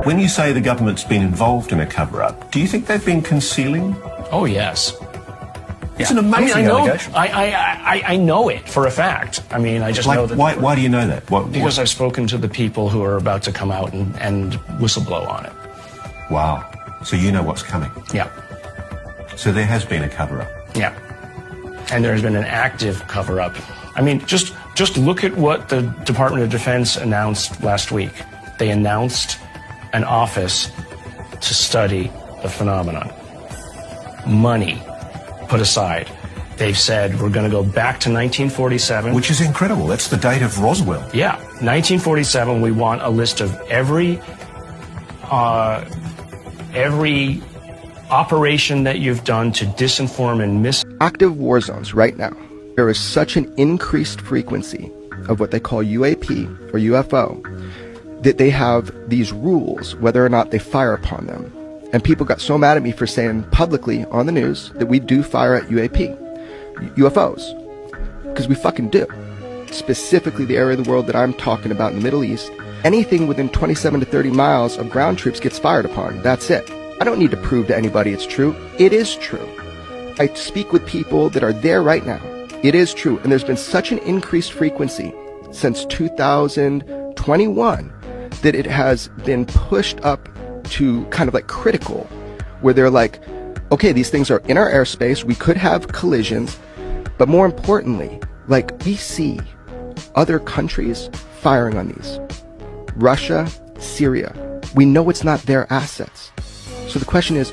When you say the government's been involved in a cover-up, do you think they've been concealing? Oh, yes. It's an amazing allegation. I know it for a fact. I mean, I just know that. Why do you know that? Because I've spoken to the people who are about to come out and whistleblow on it. Wow. So you know what's coming? Yeah. So there has been a cover-up? Yeah. And there has been an active cover-up. I mean, just look at what the Department of Defense announced last week. They announced an office to study the phenomenon. Money put aside. They've said we're going to go back to 1947. Which is incredible. That's the date of Roswell. Yeah. 1947, we want a list of every operation that you've done to disinform and active war zones right now. There is such an increased frequency of what they call UAP or UFO that they have these rules whether or not they fire upon them. And people got so mad at me for saying publicly on the news that we do fire at UFOs. Because we fucking do. Specifically the area of the world that I'm talking about in the Middle East. Anything within 27 to 30 miles of ground troops gets fired upon. That's it. I don't need to prove to anybody it's true. It is true. I speak with people that are there right now. It is true. And there's been such an increased frequency since 2021 that it has been pushed up to kind of like critical, where they're like, okay, these things are in our airspace. We could have collisions. But more importantly, like we see other countries firing on these. Russia, Syria. We know it's not their assets. So the question is,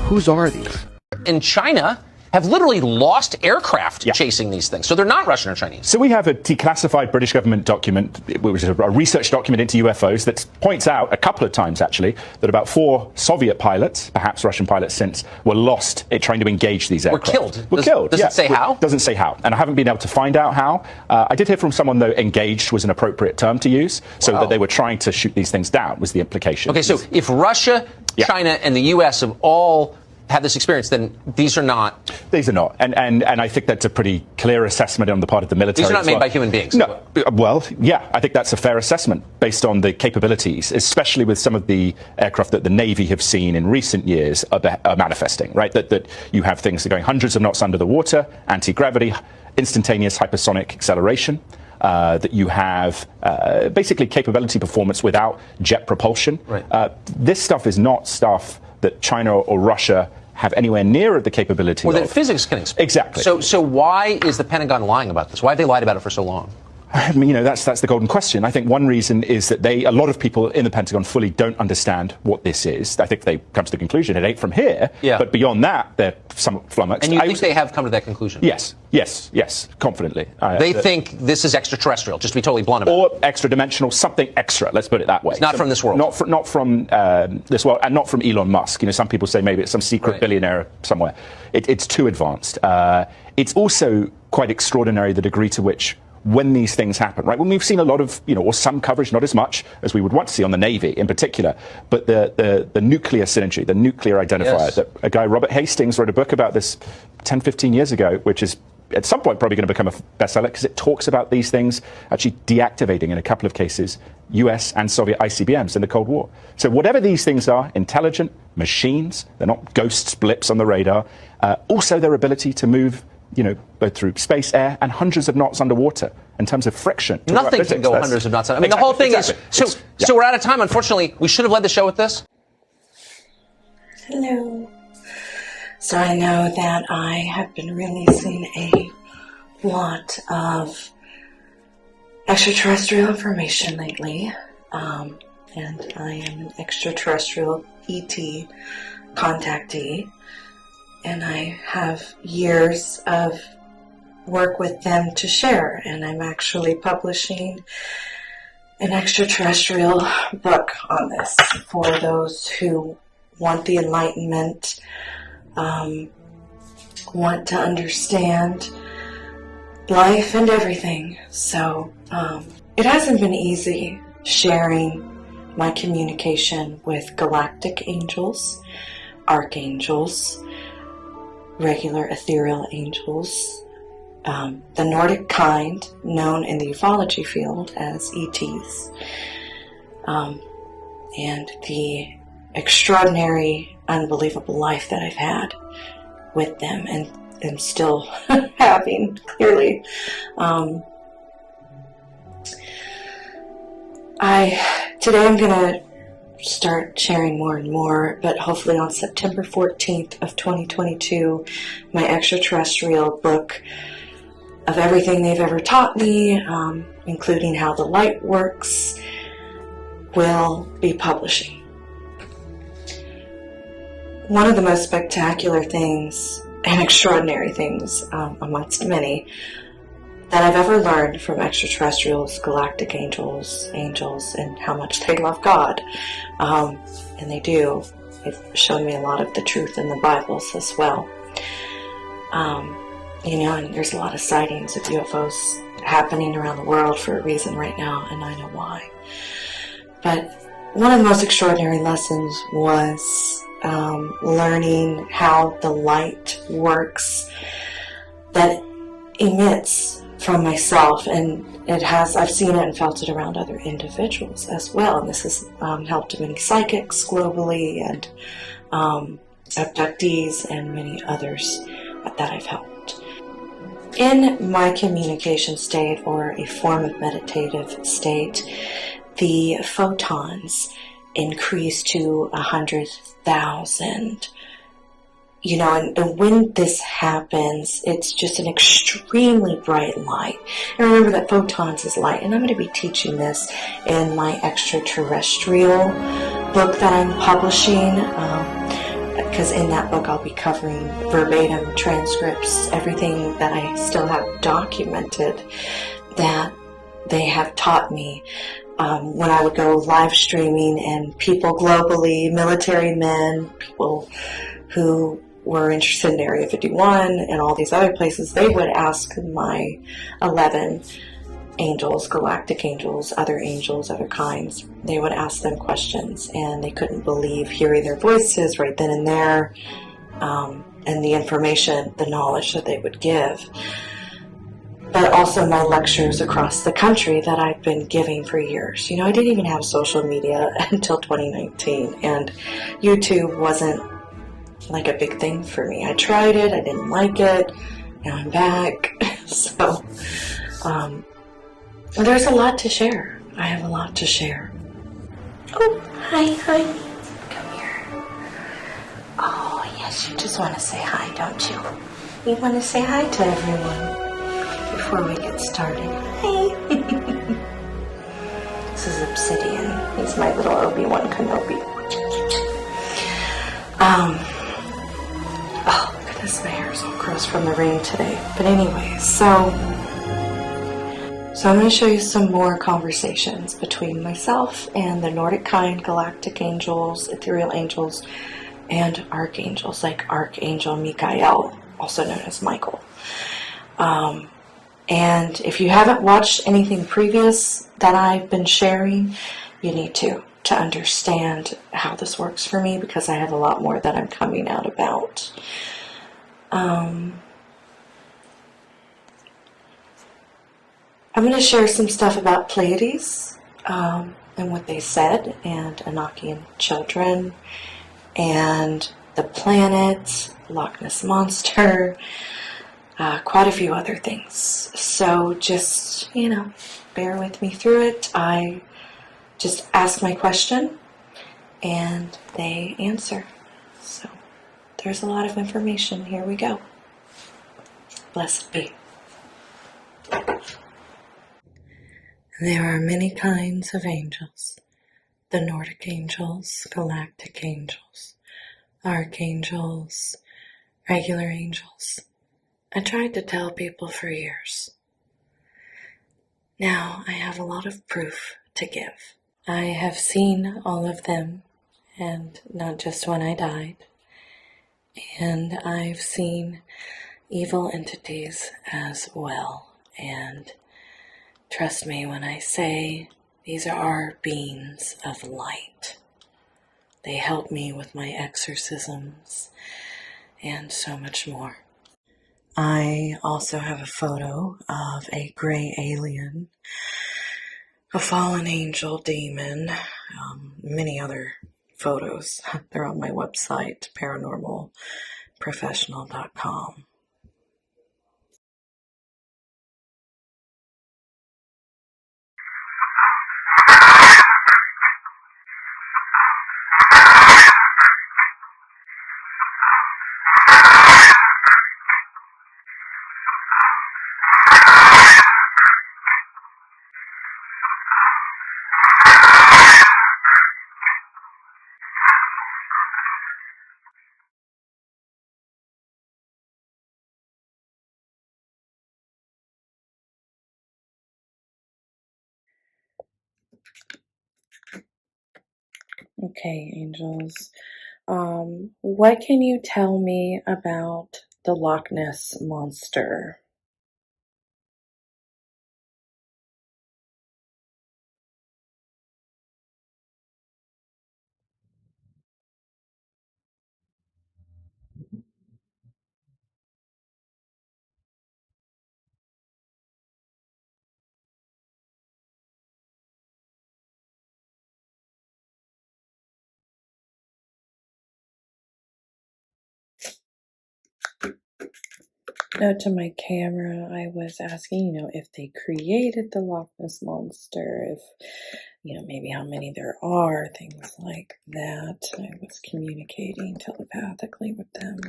whose are these? In China, have literally lost aircraft chasing these things. So they're not Russian or Chinese. So we have a declassified British government document, which is a research document into UFOs, that points out a couple of times, actually, that about 4 Soviet pilots, perhaps Russian pilots since, were lost trying to engage these aircraft. Were killed. Does it say how? Doesn't say how. And I haven't been able to find out how. I did hear from someone, though, engaged was an appropriate term to use, so that they were trying to shoot these things down was the implication. Okay, so if Russia, China, and the U.S. have all had this experience, then these are not. These are not. And I think that's a pretty clear assessment on the part of the military. These are not made by human beings. No. Well, yeah, I think that's a fair assessment based on the capabilities, especially with some of the aircraft that the Navy have seen in recent years are manifesting, right? That you have things that are going hundreds of knots under the water, anti-gravity, instantaneous hypersonic acceleration. That you have basically capability performance without jet propulsion. Right. This stuff is not stuff that China or Russia have anywhere near the capability or that physics can explain. Exactly. So why is the Pentagon lying about this? Why have they lied about it for so long? I mean, that's the golden question. I think one reason is that a lot of people in the Pentagon fully don't understand what this is. I think they come to the conclusion it ain't from here. Yeah. But beyond that, they're somewhat flummoxed. And you think they have come to that conclusion? Yes, confidently. They think this is extraterrestrial, just to be totally blunt about it. Or extra-dimensional, something extra, let's put it that way. It's not from this world. Not from this world, and not from Elon Musk. Some people say maybe it's some secret billionaire somewhere. It's too advanced. It's also quite extraordinary the degree to which when these things happen, right? When we've seen a lot of, or some coverage, not as much as we would want to see on the Navy in particular, but the nuclear synergy, the nuclear identifier. That a guy, Robert Hastings, wrote a book about this 10, 15 years ago, which is at some point probably going to become a bestseller because it talks about these things actually deactivating, in a couple of cases, US and Soviet ICBMs in the Cold War. So whatever these things are, intelligent machines, they're not ghost blips on the radar, also their ability to move both through space, air, and hundreds of knots underwater in terms of friction. Nothing can go hundreds of knots. I mean, the whole thing is. So we're out of time, unfortunately. We should have led the show with this. Hello. So I know that I have been releasing a lot of extraterrestrial information lately. And I am an extraterrestrial ET contactee. And I have years of work with them to share. And I'm actually publishing an extraterrestrial book on this for those who want the enlightenment, want to understand life and everything. So it hasn't been easy sharing my communication with galactic angels, archangels, regular ethereal angels, the Nordic kind, known in the ufology field as ETs, and the extraordinary, unbelievable life that I've had with them and am still having, clearly. Today I'm going to start sharing more and more, but hopefully on September 14th of 2022, my extraterrestrial book of everything they've ever taught me, including how the light works, will be publishing. One of the most spectacular things and extraordinary things, amongst many, that I've ever learned from extraterrestrials, galactic angels, and how much they love God. And they do. They've shown me a lot of the truth in the Bibles as well. And there's a lot of sightings of UFOs happening around the world for a reason right now, and I know why. But one of the most extraordinary lessons was learning how the light works that emits from myself, and I've seen it and felt it around other individuals as well, and this has helped many psychics globally and abductees and many others that I've helped. In my communication state, or a form of meditative state, the photons increase to 100,000. And when this happens, it's just an extremely bright light. And remember that photons is light. And I'm going to be teaching this in my extraterrestrial book that I'm publishing. Because in that book I'll be covering verbatim transcripts, everything that I still have documented that they have taught me. When I would go live streaming, and people globally, military men, people who were interested in Area 51 and all these other places, they would ask my 11 angels, galactic angels, other kinds. They would ask them questions, and they couldn't believe hearing their voices right then and there, and the information, the knowledge that they would give. But also my lectures across the country that I've been giving for years. I didn't even have social media until 2019, and YouTube wasn't like a big thing for me. I tried it, I didn't like it, now I'm back. So, there's a lot to share. I have a lot to share. Oh, hi, honey. Come here. Oh, yes, you just want to say hi, don't you? You want to say hi to everyone before we get started. Hi. This is Obsidian. He's my little Obi-Wan Kenobi. Oh, goodness, my hair is all gross from the rain today. But anyway, so I'm going to show you some more conversations between myself and the Nordic kind, galactic angels, ethereal angels, and archangels, like Archangel Michael, also known as Michael. And if you haven't watched anything previous that I've been sharing, you need to understand how this works for me, because I have a lot more that I'm coming out about. I'm going to share some stuff about Pleiades and what they said, and Enochian children, and the planet, Loch Ness monster, quite a few other things. So just, bear with me through it. I just ask my question, and they answer. So there's a lot of information. Here we go. Blessed be. There are many kinds of angels. The Nordic angels, galactic angels, archangels, regular angels. I tried to tell people for years. Now I have a lot of proof to give. I have seen all of them, and not just when I died. And I've seen evil entities as well. And trust me when I say these are beings of light. They help me with my exorcisms and so much more. I also have a photo of a gray alien, a fallen angel demon, many other photos. They're on my website, paranormalprofessional.com. Okay, angels. What can you tell me about the Loch Ness monster? No, to my camera, I was asking, if they created the Loch Ness monster, if, maybe how many there are, things like that. I was communicating telepathically with them.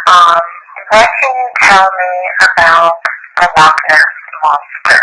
What can you tell me about the Loch Ness monster?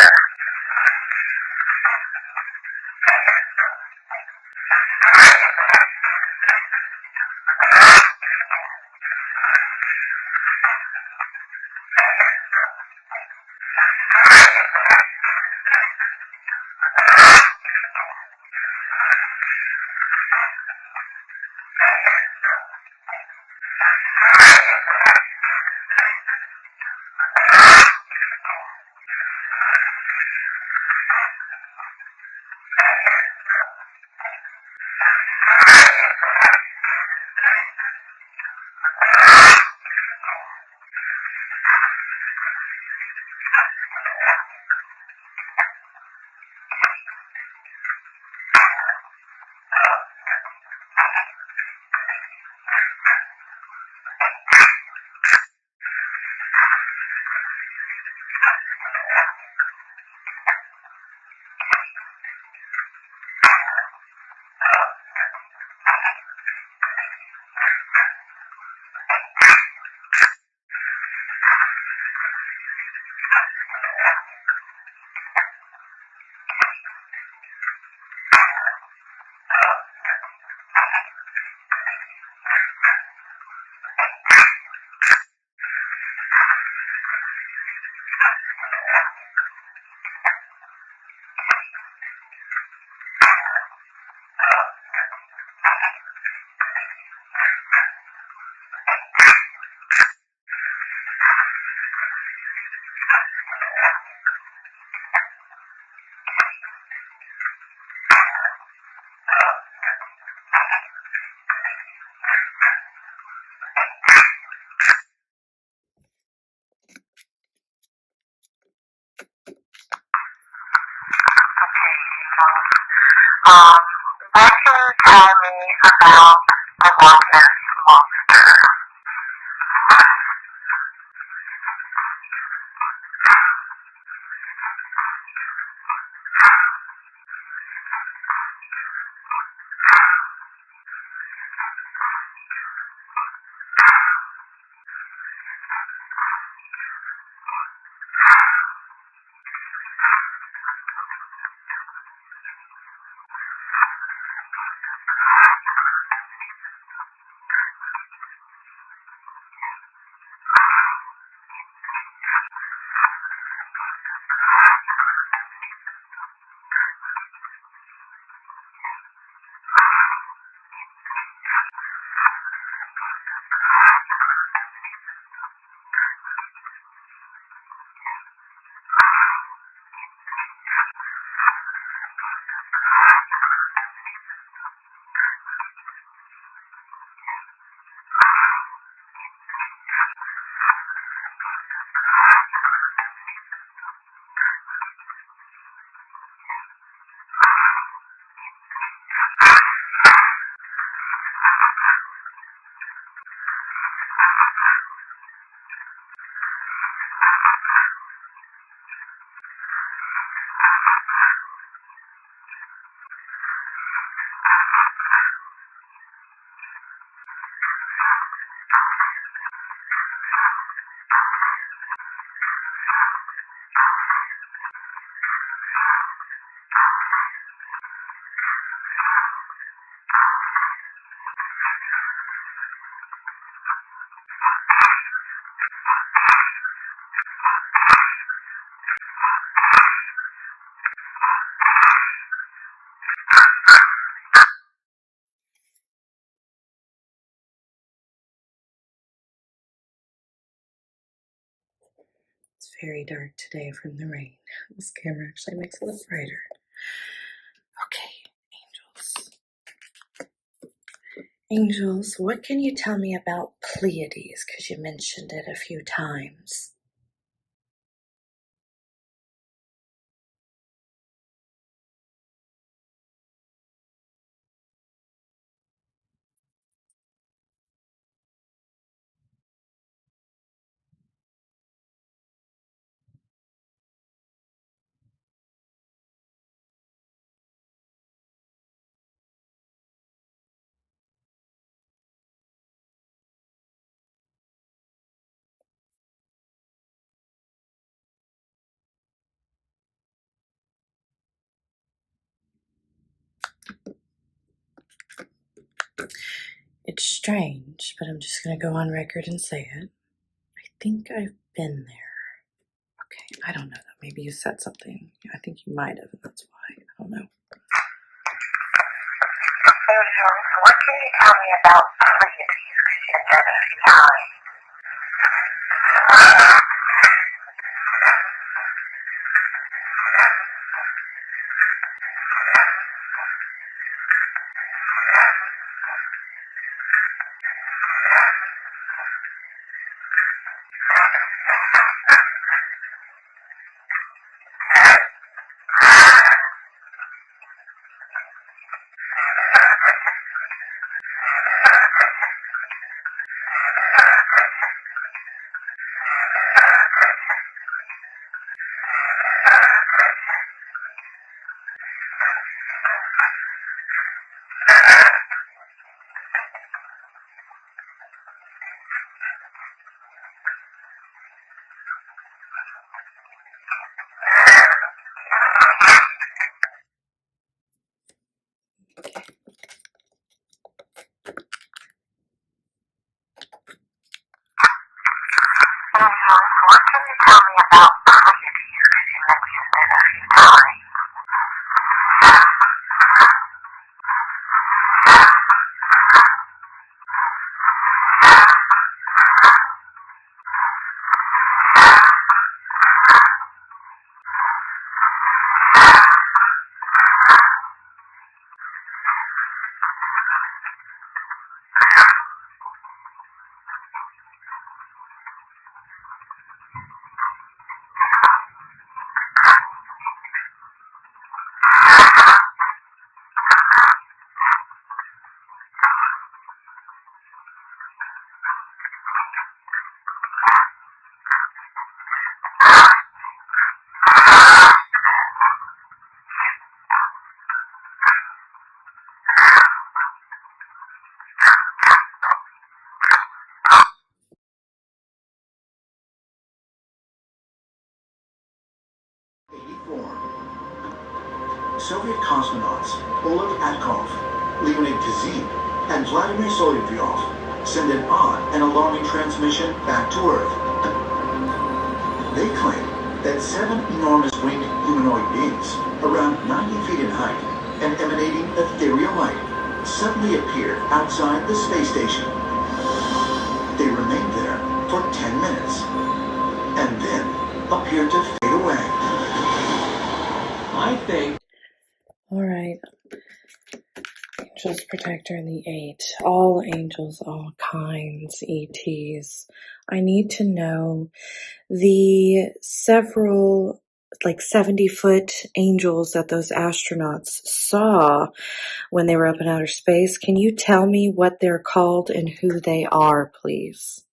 What can you tell me about the Loch Ness monster? very dark today from the rain. This camera actually makes it look brighter. Okay, angels. Angels, what can you tell me about Pleiades? Because you mentioned it a few times. It's strange, but I'm just going to go on record and say it. I think I've been there. Okay, I don't know though. Maybe you said something. I think you might have, and that's why. I don't know. Angels, what can you tell me about Pleiades? Because you've done it a few times. Angels, what can you tell me about Pleiades? Because you mentioned it a few times. Soviet cosmonauts Oleg Atkov, Leonid Kazin, and Vladimir Solovyov send an odd and alarming transmission back to Earth. They claim that 7 enormous winged humanoid beings, around 90 feet in height and emanating ethereal light, suddenly appeared outside the space station. They remained there for 10 minutes and then appeared to fade away. I think. All right. Angels, protector, and the 8. All angels, all kinds, ETs. I need to know the several, like 70-foot angels that those astronauts saw when they were up in outer space. Can you tell me what they're called and who they are, please?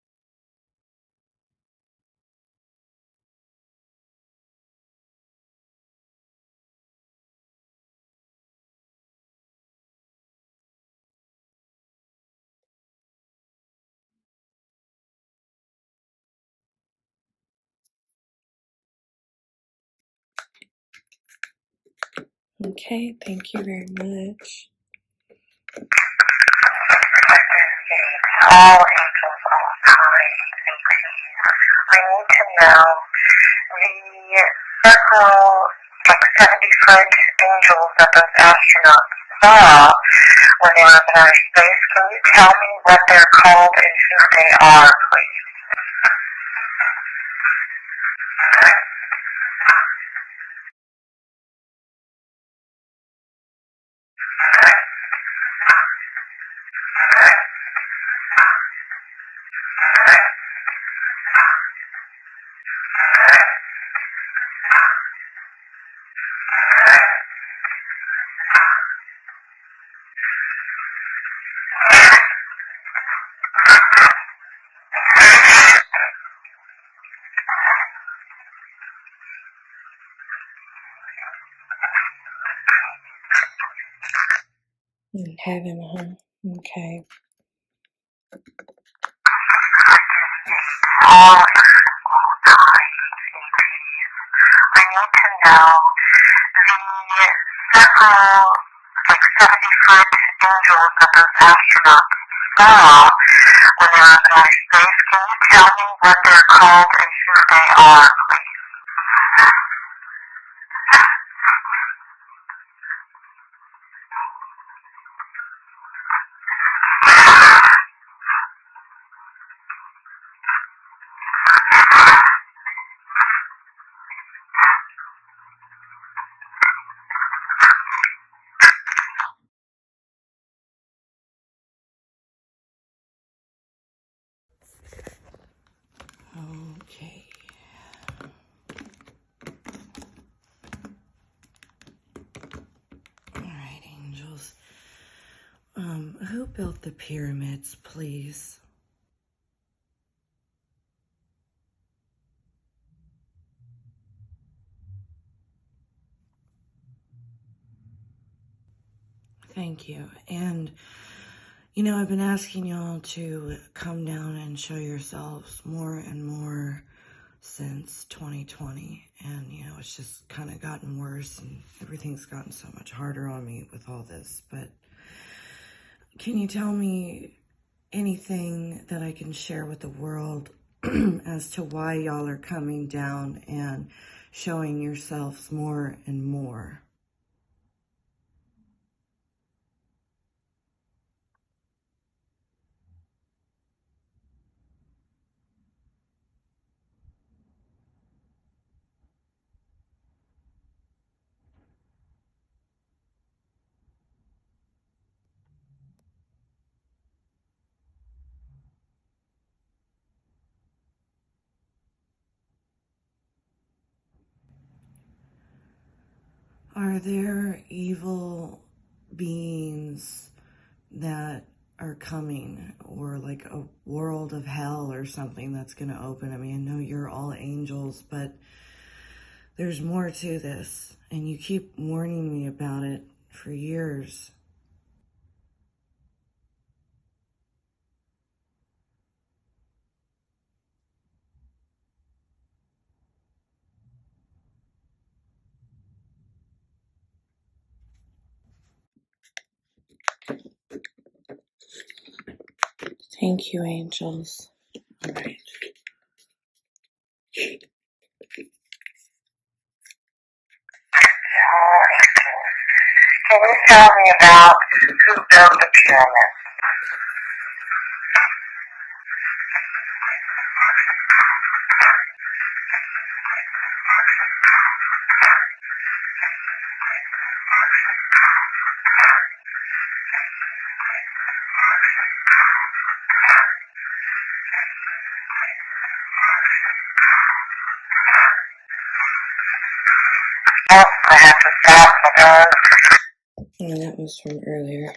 Okay, thank you very much. All angels, all kinds, ETs. I need to know the several, like 70-foot angels that those astronauts saw when they were up in outer space. Can you tell me what they're called and who they are, please? In heaven, huh? Okay. All time ETs. I need to know the several, like 70-foot angels that those astronauts saw when they were in outer space. Can you tell me what they're called and who they are, please? Okay. All right, angels. Who built the pyramids, please? Thank you. And, I've been asking y'all to come down and show yourselves more and more since 2020. And, it's just kind of gotten worse and everything's gotten so much harder on me with all this. But can you tell me anything that I can share with the world as to why y'all are coming down and showing yourselves more and more? Are there evil beings that are coming, or like a world of hell or something that's going to open? I mean, I know you're all angels, but there's more to this, and you keep warning me about it for years. Thank you, angels. All right. Can you tell me about who built the pyramids? Oh, I have to stop because And that was from earlier.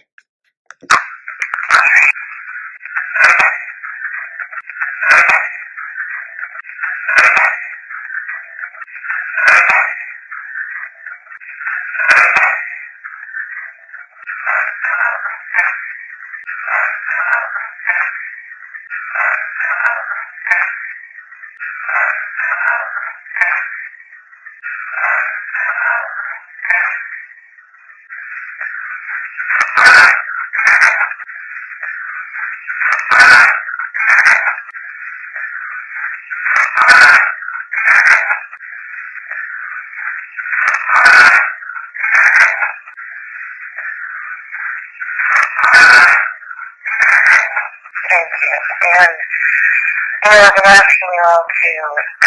I've been asking you all to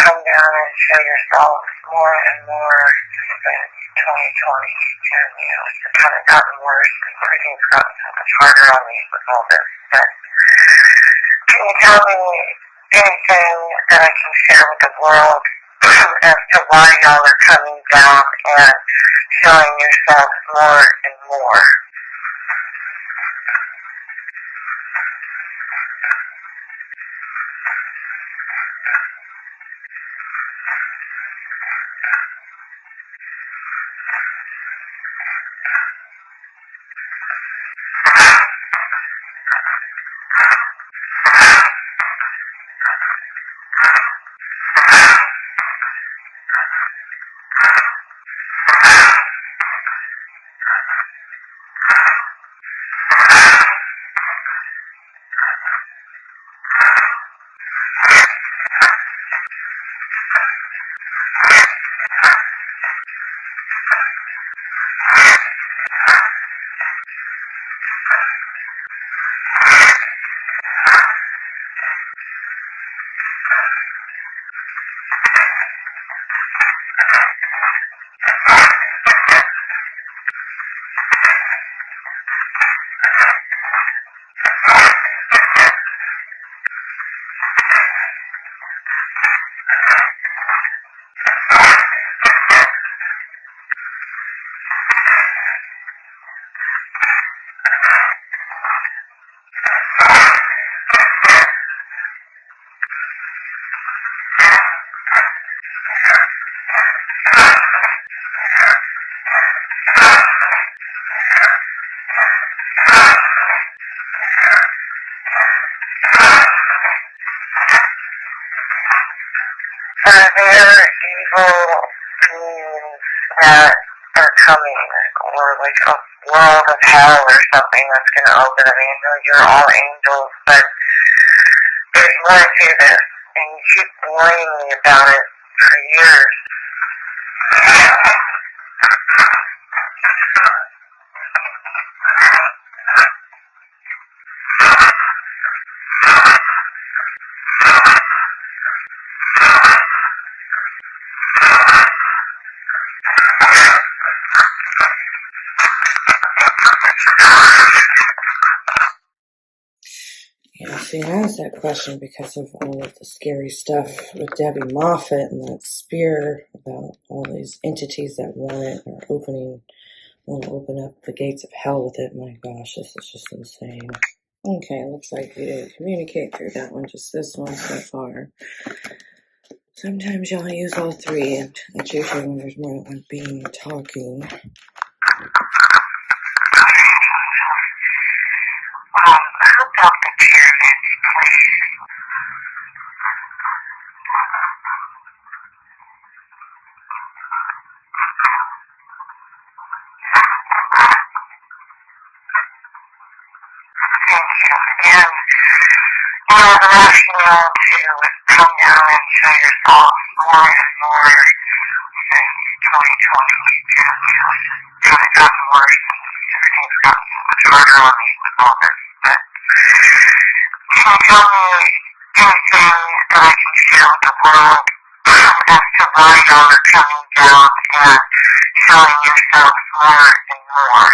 come down and show yourselves more and more since 2020. And, it's kind of gotten worse. Everything's gotten so much harder on me with all this. But can you tell me anything that I can share with the world as to why y'all are coming down and showing yourselves more and more? Are there evil beings that are coming, or like a world of hell or something that's going to open? I mean, I know you're all angels, but there's more to this, and you keep warning me about it for years. Yeah, see, I asked that question because of all of the scary stuff with Debbie Moffat and that spear about all these entities that want it or want to open up the gates of hell with it. My gosh, this is just insane. Okay, looks like we didn't communicate through that one, just this one so far. Sometimes y'all use all three, and that's usually when there's more than one being talking. Who built the pyramids, please? Thank you. And I've been asking you all to come down and show yourselves more and more since 2020. And it's kind of gotten worse, and everything's gotten so much harder on me with all this. But can you tell me anything that I can share with the world as to why y'all are coming down and showing yourselves more and more?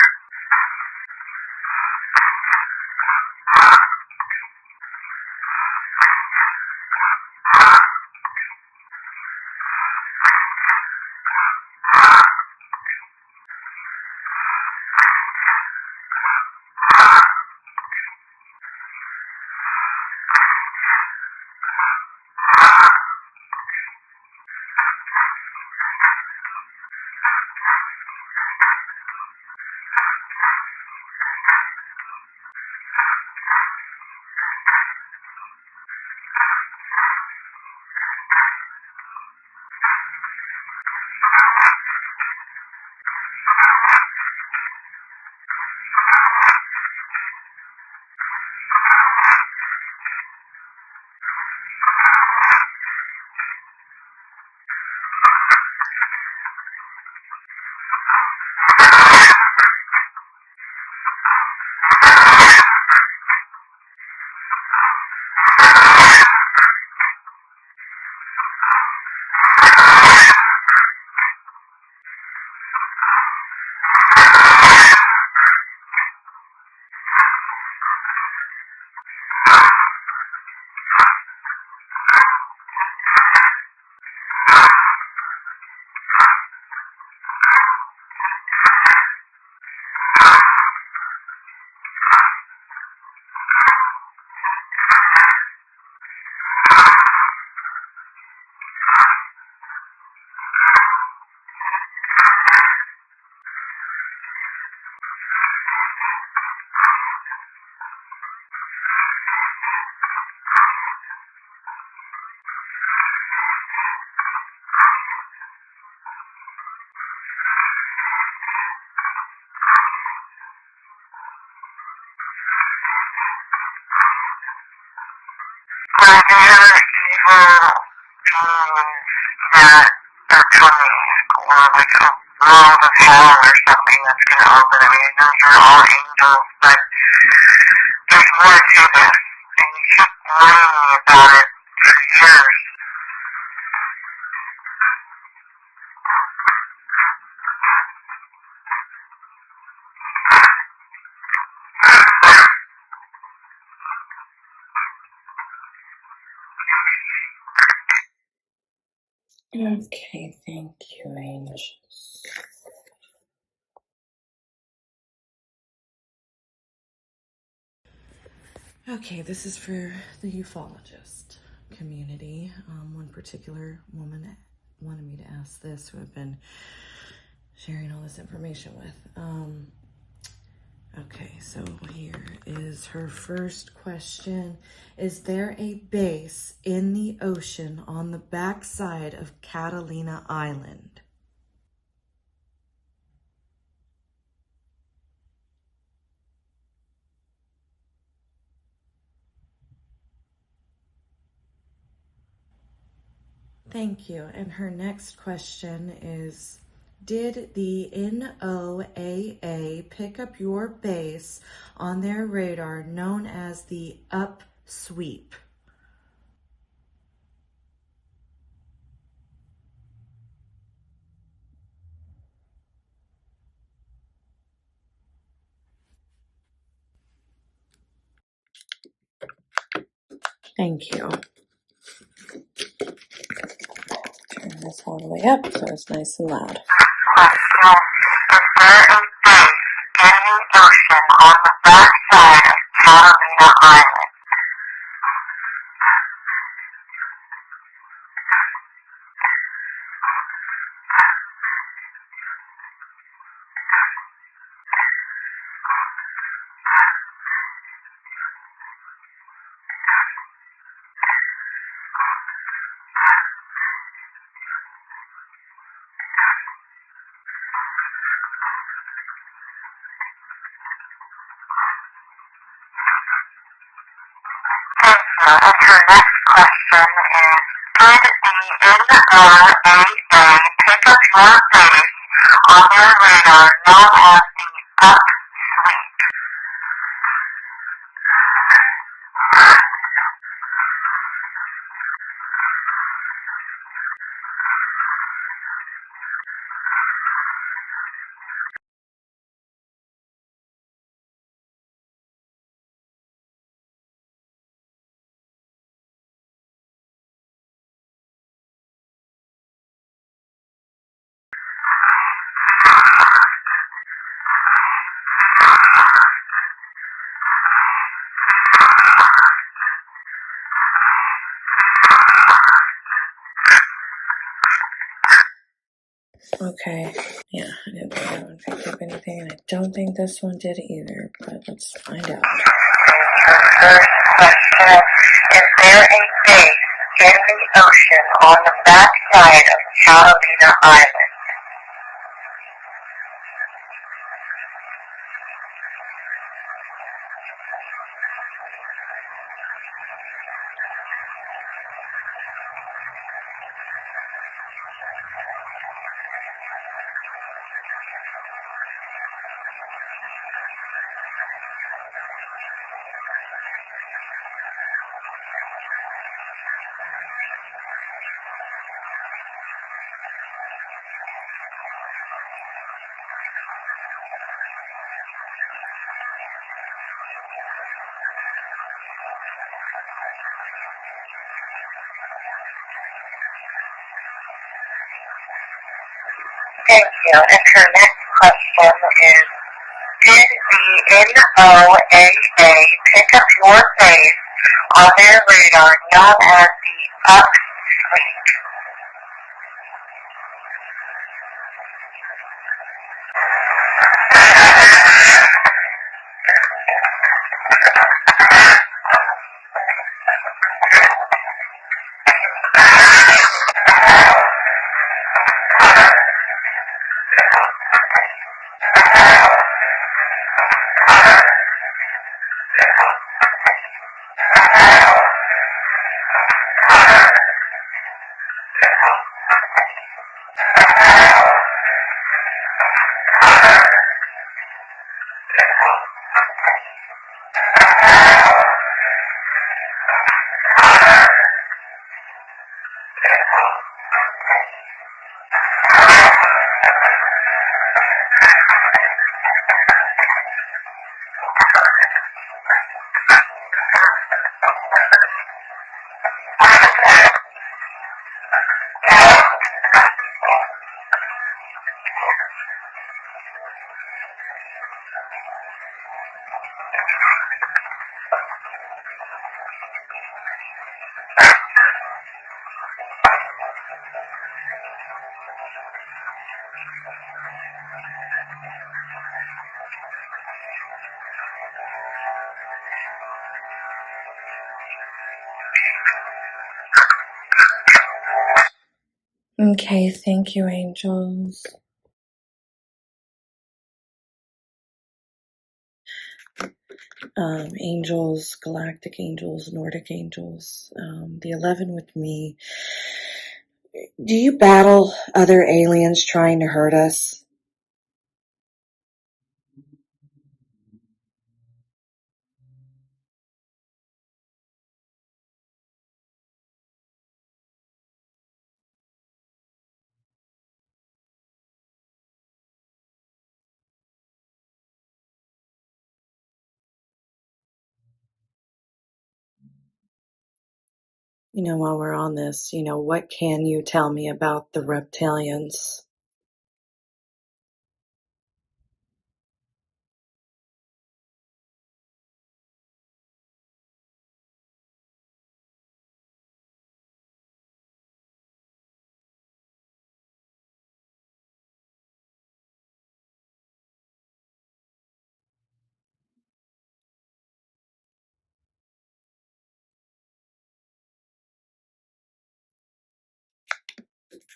Are there evil beings that are coming, or like a world of hell or something that's going to open? I mean, I know you're all angels, but there's more to this, and you keep warning me about it for years. Okay, thank you, angels. Okay, this is for the ufologist community. One particular woman wanted me to ask this, who I've been sharing all this information with. Okay, so here is her first question. Is there a base in the ocean on the backside of Catalina Island? Thank you. And her next question is, did the NOAA pick up your base on their radar known as the Upsweep? Thank you. Turn this all the way up so it's nice and loud. Question, is there a base in the ocean on the backside of Catalina Island? And her next question is, did the NOAA pick up your base on their radar known as the Upsweep? Okay, yeah, I didn't think that one picked up anything, and I don't think this one did either, but let's find out. Her first question, is there a base in the ocean on the backside of Catalina Island? Thank you. And her next question is, did the NOAA pick up your face on their radar known as the Upsweep? Okay, thank you, angels. Angels, galactic angels, Nordic angels, the 11 with me. Do you battle other aliens trying to hurt us? While we're on this, what can you tell me about the reptilians?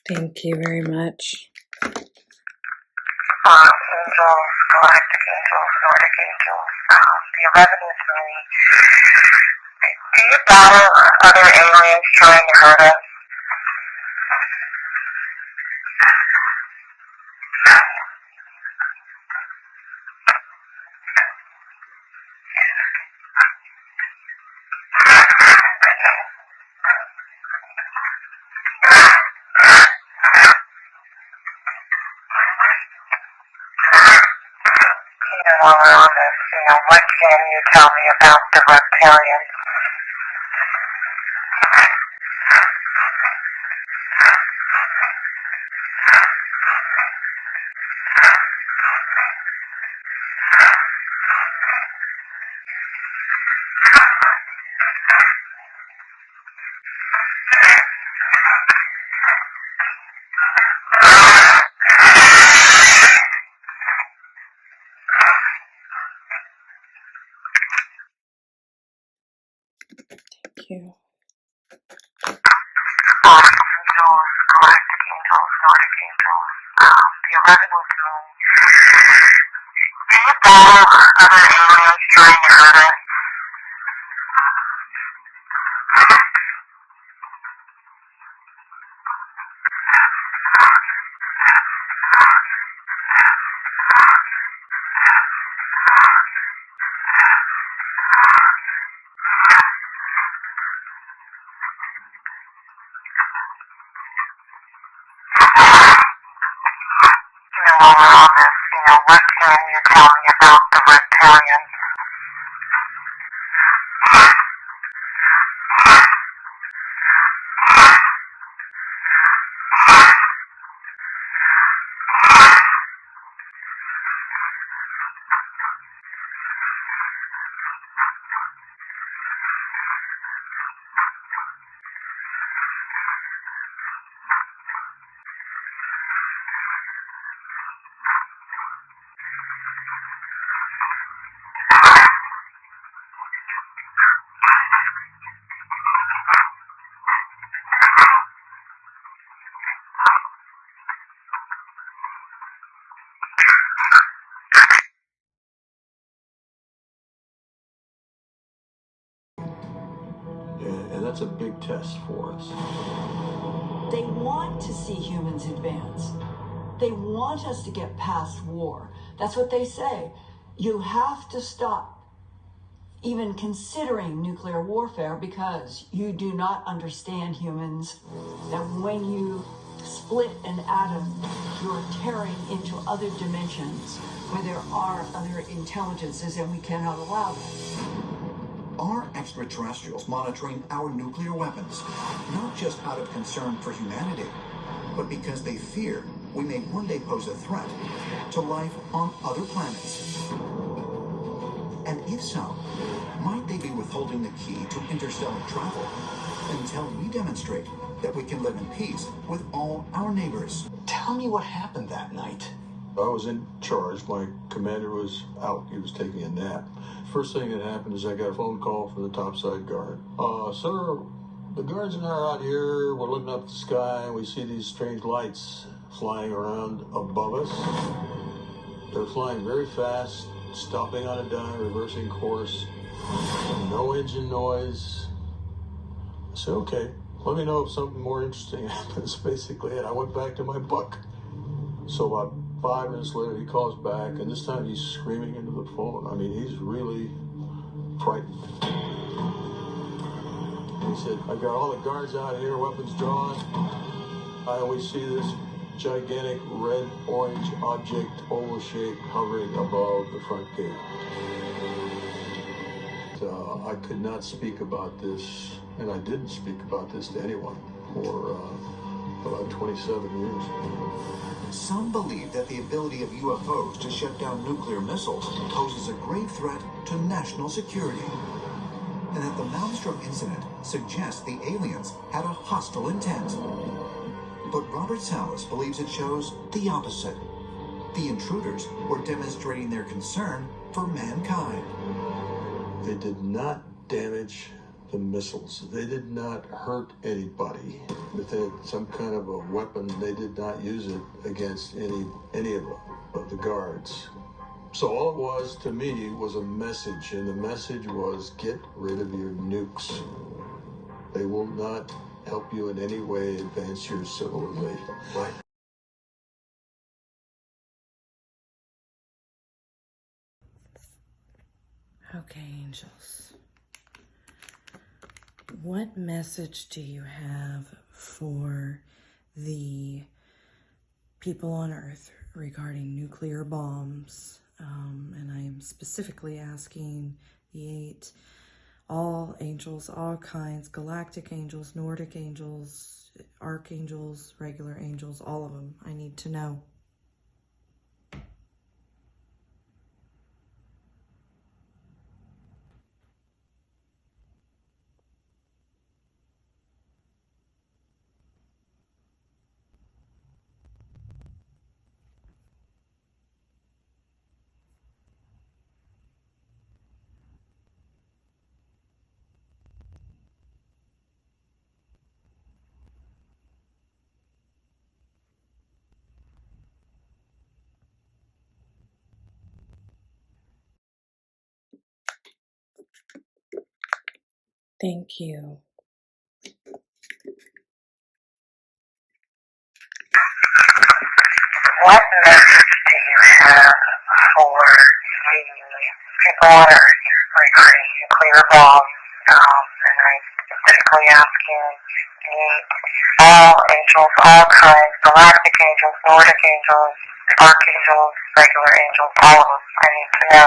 Thank you very much. Angels, galactic angels, Nordic angels, the 11 with me. Do you battle other aliens trying to hurt us? While we're on this, what can you tell me about the reptilians? Thank you. Angels, galactic angels, Nordic angels, the 11 with me. Do you battle other aliens trying to hurt us? While we're on this, what can you tell me about the reptilians? that's a big test for us. They want to see humans advance. They want us to get past war. That's what they say. You have to stop even considering nuclear warfare because you do not understand, humans, that when you split an atom, you're tearing into other dimensions where there are other intelligences, and we cannot allow that. Are extraterrestrials monitoring our nuclear weapons, not just out of concern for humanity, but because they fear we may one day pose a threat to life on other planets? And if so, might they be withholding the key to interstellar travel until we demonstrate that we can live in peace with all our neighbors? Tell me what happened that night. I was in charge. My commander was out. He was taking a nap. First thing that happened is I got a phone call from the topside guard. Sir, the guards and I are out here. We're looking up at the sky and we see these strange lights flying around above us. They're flying very fast, stopping on a dime, reversing course. No engine noise. I said, okay, let me know if something more interesting happens, basically. And I went back to my buck. So about 5 minutes later, he calls back, and this time he's screaming into the phone. I mean, he's really frightened. He said, I've got all the guards out here, weapons drawn. I always see this gigantic red-orange object, oval-shaped, hovering above the front gate. I could not speak about this, and I didn't speak about this to anyone for about 27 years. Some believe that the ability of UFOs to shut down nuclear missiles poses a grave threat to national security, and that the Maelstrom incident suggests the aliens had a hostile intent. But Robert Salas believes it shows the opposite. The intruders were demonstrating their concern for mankind. They did not damage the missiles. They did not hurt anybody. If they had some kind of a weapon, they did not use it against any of the guards. So all it was, to me, was a message, and the message was, get rid of your nukes. They will not help you in any way advance your civilization. Right. Okay, angels. What message do you have for the people on Earth regarding nuclear bombs? And I'm specifically asking the 8, all angels, all kinds, galactic angels, Nordic angels, archangels, regular angels, all of them. I need to know. Thank you. What message do you have for the people on Earth regarding nuclear bombs? And I'm specifically asking all angels, all kinds, galactic angels, Nordic angels, archangels, regular angels, all of them. I need to know.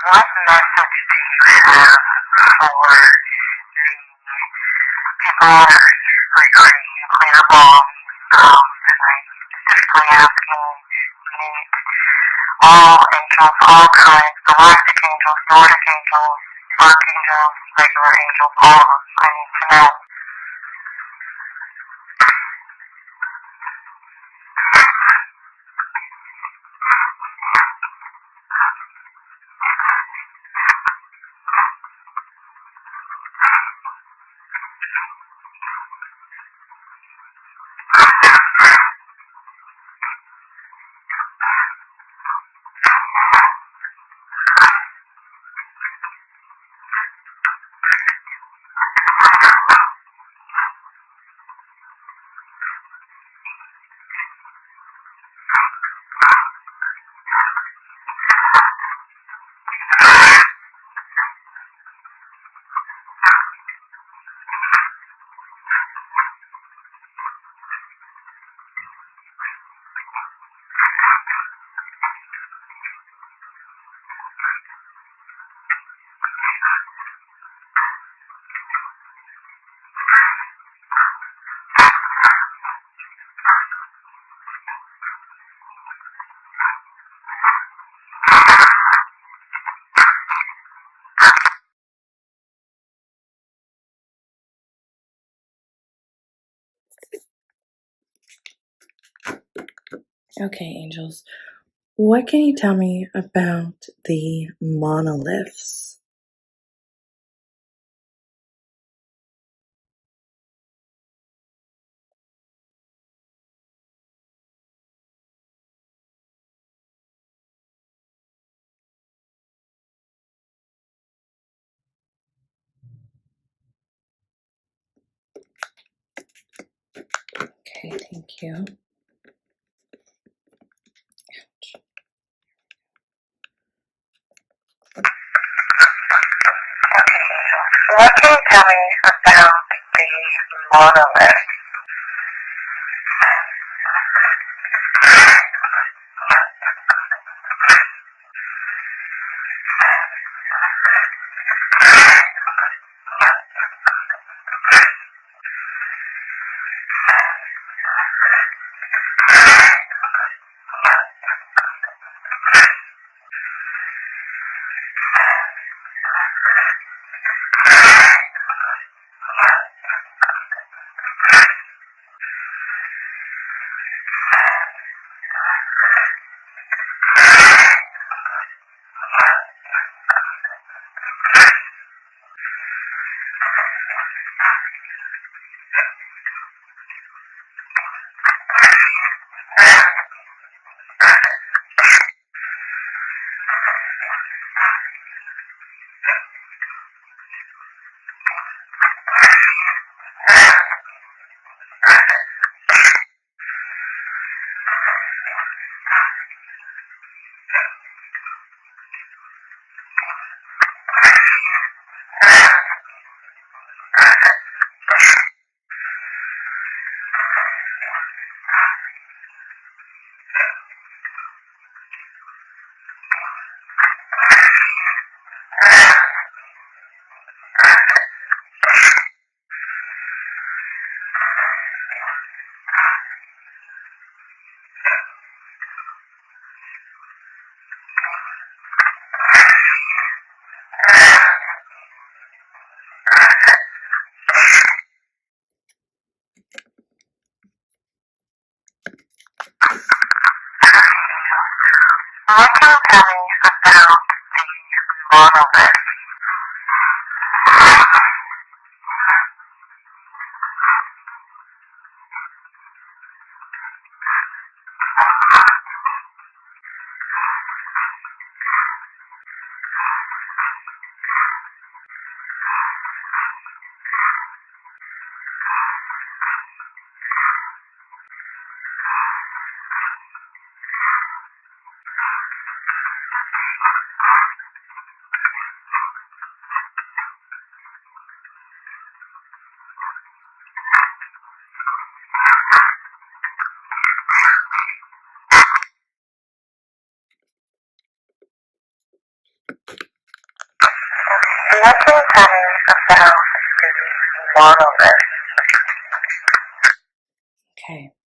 What message do you have for the people regarding nuclear bombs? And I'm specifically asking Nate, all angels, all kinds, galactic angels, Nordic angels, archangels, regular angels, all of them. I need to know. Okay, angels. What can you tell me about the monoliths? Okay, thank you. What can you tell me about the monolith? tell me about the monolith? What can you tell me about the monolith? Okay.